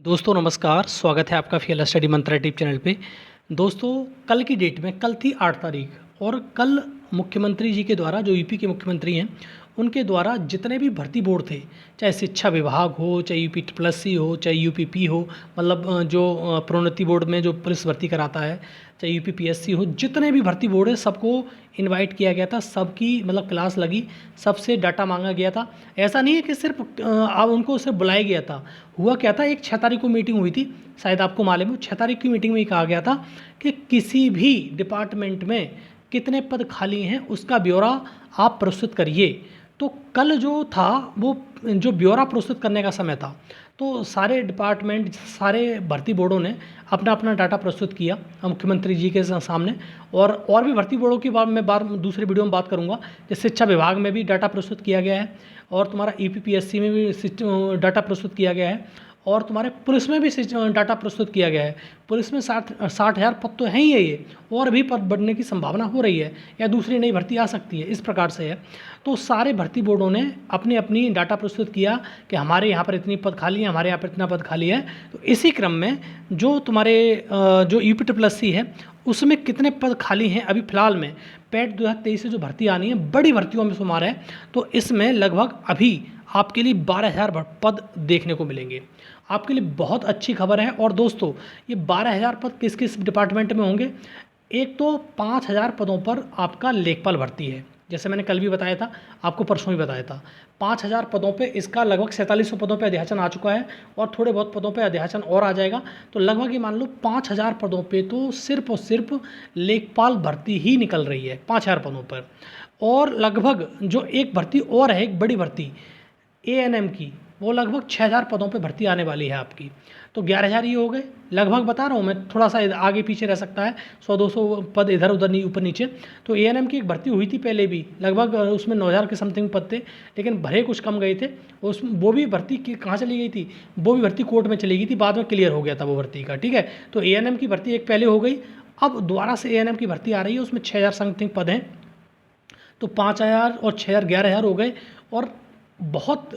दोस्तों नमस्कार, स्वागत है आपका फीएल स्टडी मंत्रा यूट्यूब चैनल पे। दोस्तों कल की डेट में, कल थी 8 तारीख और कल मुख्यमंत्री जी के द्वारा, जो यूपी के मुख्यमंत्री हैं, उनके द्वारा जितने भी भर्ती बोर्ड थे, चाहे शिक्षा विभाग हो, चाहे यूपी प्लस सी हो, चाहे यूपीपी हो, मतलब जो प्रोन्नति बोर्ड में जो पुलिस भर्ती कराता है, चाहे यूपी पीएससी हो, जितने भी भर्ती बोर्ड है सबको इनवाइट किया गया था, सबकी मतलब क्लास लगी, सबसे डाटा मांगा गया था। ऐसा नहीं है कि सिर्फ अब उनको सिर्फ बुलाया गया था। हुआ क्या था, एक 6 तारीख को मीटिंग हुई थी, शायद आपको मालूम हो। 6 तारीख की मीटिंग में ये कहा गया था कि किसी भी डिपार्टमेंट में कितने पद खाली हैं उसका ब्यौरा आप प्रस्तुत करिए। तो कल जो था वो जो ब्यौरा प्रस्तुत करने का समय था, तो सारे डिपार्टमेंट, सारे भर्ती बोर्डों ने अपना अपना डाटा प्रस्तुत किया मुख्यमंत्री जी के सामने। और भी भर्ती बोर्डों की बात दूसरे वीडियो में बात करूंगा। जैसे शिक्षा विभाग में भी डाटा प्रस्तुत किया गया है, और तुम्हारा ईपीपीएससी में भी डाटा प्रस्तुत किया गया है, और तुम्हारे पुलिस में भी डाटा प्रस्तुत किया गया है। पुलिस में 60,000 पद तो हैं ही है ये, और भी पद बढ़ने की संभावना हो रही है, या दूसरी नई भर्ती आ सकती है, इस प्रकार से है। तो सारे भर्ती बोर्डों ने अपनी अपनी डाटा प्रस्तुत किया कि हमारे यहाँ पर इतनी पद खाली है, हमारे यहाँ पर इतना पद खाली है। तो इसी क्रम में जो तुम्हारे जो यूपी है उसमें कितने पद खाली हैं अभी फ़िलहाल में, पैट 2023 से जो भर्ती आनी है, बड़ी भर्तियों में शुमार है। तो इसमें लगभग अभी आपके लिए 12,000 पद देखने को मिलेंगे। आपके लिए बहुत अच्छी खबर है। और दोस्तों ये 12,000 पद किस किस डिपार्टमेंट में होंगे? एक तो 5,000 पदों पर आपका लेखपाल भर्ती है, जैसे मैंने कल भी बताया था, आपको परसों भी बताया था। 5,000 पदों पे इसका लगभग 4700 पदों पे अध्याचन आ चुका है, और थोड़े बहुत पदों पे अध्याचन और आ जाएगा। तो लगभग ये मान लो 5,000 पदों पे तो सिर्फ और सिर्फ लेखपाल भर्ती ही निकल रही है 5,000 पदों पर। और लगभग जो एक भर्ती और है, एक बड़ी भर्ती एएनएम की, वो लगभग 6,000 पदों पे भर्ती आने वाली है आपकी। तो 11,000 ये हो गए, लगभग बता रहा हूँ मैं, थोड़ा सा आगे पीछे रह सकता है, 100-200 पद इधर उधर नहीं, ऊपर नीचे। तो एएनएम की एक भर्ती हुई थी पहले भी, लगभग उसमें 9,000 के समथिंग पद थे, लेकिन भरे कुछ कम गए थे। वो भी भर्ती कहाँ चली गई थी? वो भी भर्ती कोर्ट में चली गई थी, बाद में क्लियर हो गया था वो भर्ती का, ठीक है। तो एएनएम की भर्ती एक पहले हो गई, अब दोबारा से एएनएम की भर्ती आ रही है, उसमें 6,000 समथिंग पद हैं। तो 5,000 और 6,000 11,000 हो गए। और बहुत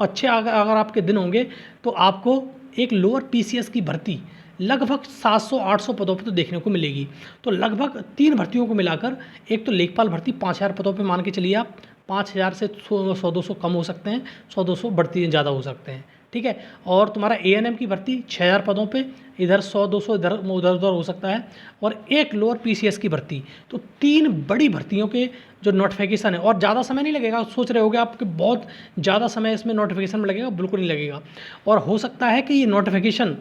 अच्छे अगर आपके दिन होंगे तो आपको एक लोअर पीसीएस की भर्ती लगभग 700-800 पदों पर तो देखने को मिलेगी। तो लगभग 3 भर्तियों को मिलाकर, एक तो लेखपाल भर्ती 5,000 पदों पे मान के चलिए आप, 5,000 से 100-200 कम हो सकते हैं, 100-200 बढ़ती ज़्यादा हो सकते हैं, ठीक है। और तुम्हारा एएनएम की भर्ती 6,000 पदों पे, इधर 100-200 इधर उधर हो सकता है, और एक लोअर पीसीएस की भर्ती। तो 3 बड़ी भर्तियों के जो नोटिफिकेशन है, और ज़्यादा समय नहीं लगेगा। सोच रहे होगे आप कि बहुत ज़्यादा समय इसमें नोटिफिकेशन में लगेगा, बिल्कुल नहीं लगेगा। और हो सकता है कि ये नोटिफिकेशन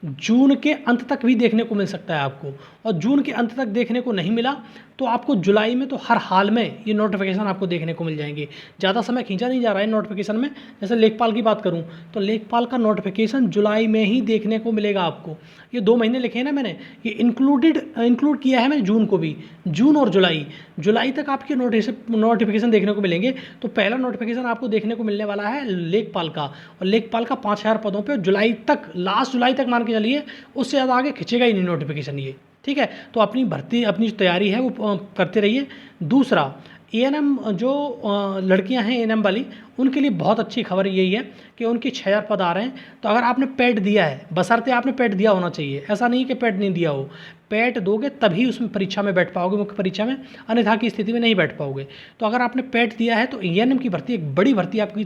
जून के अंत तक भी देखने को मिल सकता है आपको, और जून के अंत तक देखने को नहीं मिला तो आपको जुलाई में तो हर हाल में ये नोटिफिकेशन आपको देखने को मिल जाएंगे। ज़्यादा समय खींचा नहीं जा रहा है नोटिफिकेशन में। जैसे लेखपाल की बात करूं तो लेखपाल का नोटिफिकेशन जुलाई में ही देखने को मिलेगा आपको। ये 2 महीने लिखे हैं ना मैंने, ये इंक्लूड किया है मैंने जून को भी, जून और जुलाई तक आपके नोटिफिकेशन देखने को मिलेंगे। तो पहला नोटिफिकेशन आपको देखने को मिलने वाला है लेखपाल का, और लेखपाल का 5,000 पदों पर जुलाई तक, लास्ट जुलाई तक मान के चलिए, उससे ज़्यादा आगे खिंचेगा ही नहीं नोटिफिकेशन ये, ठीक है। तो अपनी भर्ती, अपनी जो तैयारी है वो करते रहिए। दूसरा, एएनएम जो लड़कियां हैं एएनएम वाली, उनके लिए बहुत अच्छी खबर यही है कि उनके 6,000 पद आ रहे हैं। तो अगर आपने पैड दिया है, बशर्ते आपने पैड दिया होना चाहिए, ऐसा नहीं कि पैड नहीं दिया हो, पैड दोगे तभी उसमें परीक्षा में बैठ पाओगे, मुख्य परीक्षा में, अन्यथा की स्थिति में नहीं बैठ पाओगे। तो अगर आपने पैड दिया है तो एएनएम की भर्ती, एक बड़ी भर्ती आपकी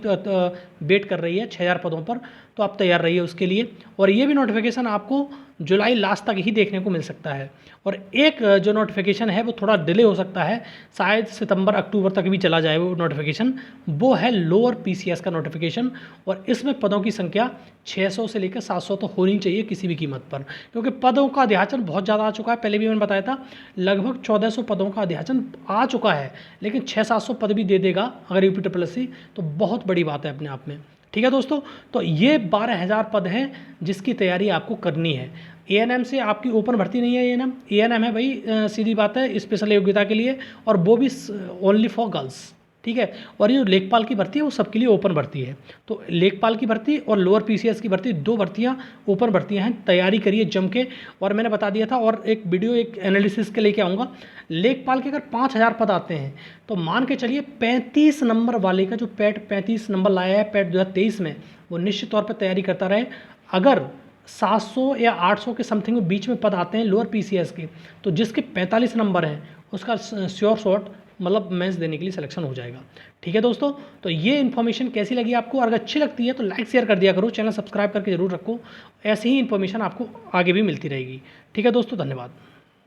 वेट कर रही है 6,000 पदों पर, तो आप तैयार रहिए उसके लिए। और ये भी नोटिफिकेशन आपको जुलाई लास्ट तक ही देखने को मिल सकता है। और एक जो नोटिफिकेशन है वो थोड़ा डिले हो सकता है, शायद सितंबर अक्टूबर तक भी चला जाए वो नोटिफिकेशन, वो है लोअर पीसीएस का नोटिफिकेशन। और इसमें पदों की संख्या 600 से लेकर 700 तो होनी चाहिए किसी भी कीमत पर, क्योंकि पदों का अध्याचन बहुत ज़्यादा आ चुका है। पहले भी मैंने बताया था, लगभग 1,400 पदों का अध्याचन आ चुका है, लेकिन 600-700 पद भी दे देगा अगर यूपी तो बहुत बड़ी बात है अपने आप में, ठीक है दोस्तों। तो ये 12,000 पद हैं जिसकी तैयारी आपको करनी है। एएनएम से आपकी ओपन भर्ती नहीं है, एएनएम है भाई, सीधी बात है, स्पेशल योग्यता के लिए, और वो भी ओनली फॉर गर्ल्स, ठीक है। और ये जो लेखपाल की भर्ती है वो सबके लिए ओपन भर्ती है। तो लेखपाल की भर्ती और लोअर पीसीएस की भर्ती, 2 भर्तियाँ ओपन भर्तियाँ हैं, तैयारी करिए जम के। और मैंने बता दिया था, और एक वीडियो, एक एनालिसिस के लेके आऊँगा। लेखपाल के अगर 5,000 पद आते हैं तो मान के चलिए 35 नंबर वाले का जो पैट 35 नंबर लाया है पैट 2023 में, वो निश्चित तौर पर तैयारी करता रहे। अगर 700 या 800 के समथिंग में बीच में पद आते हैं लोअर पीसीएस के, तो जिसके 45 नंबर हैं उसका श्योर शॉट मतलब मेंस देने के लिए सिलेक्शन हो जाएगा। ठीक है दोस्तों, तो ये इन्फॉर्मेशन कैसी लगी आपको? अगर अच्छी लगती है तो लाइक शेयर कर दिया करो, चैनल सब्सक्राइब करके जरूर रखो, ऐसी ही इन्फॉर्मेशन आपको आगे भी मिलती रहेगी। ठीक है दोस्तों, धन्यवाद।